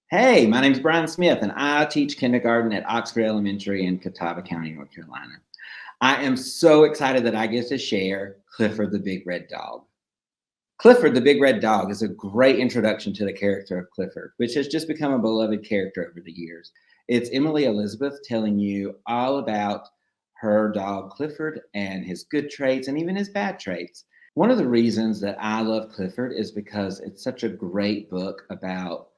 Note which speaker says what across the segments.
Speaker 1: Hey, my name's Brian Smith, and I teach kindergarten at Oxford Elementary in Catawba County, North Carolina. I am so excited that I get to share Clifford the Big Red Dog. Clifford the Big Red Dog is a great introduction to the character of Clifford, which has just become a beloved character over the years. It's Emily Elizabeth telling you all about her dog Clifford and his good traits and even his bad traits. One of the reasons that I love Clifford is because it's such a great book about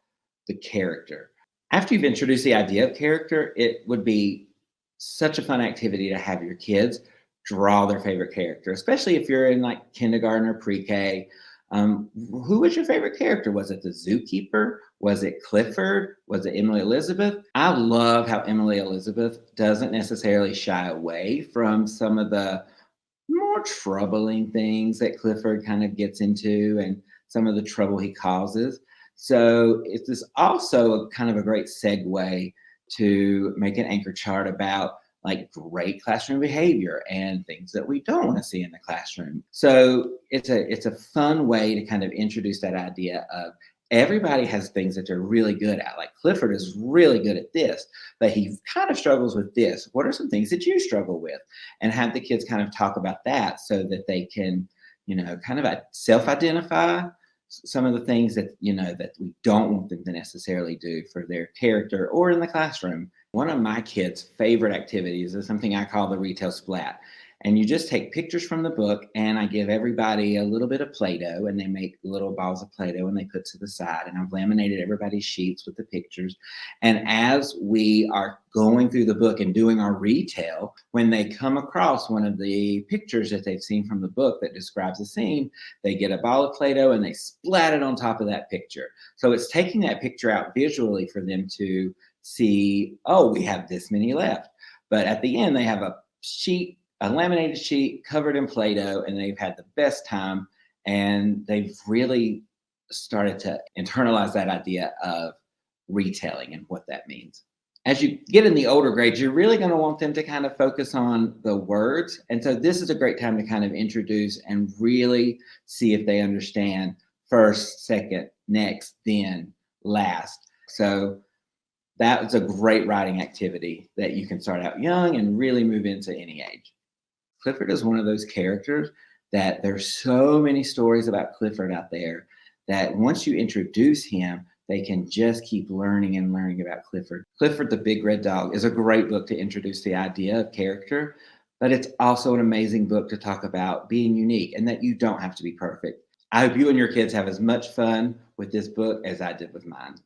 Speaker 1: the character. After you've introduced the idea of character, it would be such a fun activity to have your kids draw their favorite character, especially if you're in like kindergarten or pre-K. Who was your favorite character? Was it the zookeeper? Was it Clifford? Was it Emily Elizabeth? I love how Emily Elizabeth doesn't necessarily shy away from some of the more troubling things that Clifford kind of gets into and some of the trouble he causes. So it is also a kind of a great segue to make an anchor chart about like great classroom behavior and things that we don't want to see in the classroom. So it's a fun way to kind of introduce that idea of everybody has things that they're really good at. Like Clifford is really good at this, but he kind of struggles with this. What are some things that you struggle with? And have the kids kind of talk about that so that they can, kind of self-identify some of the things that that we don't want them to necessarily do for their character or in the classroom. One of my kids' favorite activities is something I call the Retell Splat. And you just take pictures from the book, and I give everybody a little bit of Play-Doh, and they make little balls of Play-Doh and they put to the side. And I've laminated everybody's sheets with the pictures. And as we are going through the book and doing our retell, when they come across one of the pictures that they've seen from the book that describes a scene, they get a ball of Play-Doh and they splat it on top of that picture. So it's taking that picture out visually for them to see, oh, we have this many left. But at the end, they have a laminated sheet covered in Play-Doh, and they've had the best time. And they've really started to internalize that idea of retelling and what that means. As you get in the older grades, you're really going to want them to kind of focus on the words. And so this is a great time to kind of introduce and really see if they understand first, second, next, then, last. So that is a great writing activity that you can start out young and really move into any age. Clifford is one of those characters that there's so many stories about Clifford out there that once you introduce him, they can just keep learning and learning about Clifford. Clifford the Big Red Dog is a great book to introduce the idea of character, but it's also an amazing book to talk about being unique and that you don't have to be perfect. I hope you and your kids have as much fun with this book as I did with mine.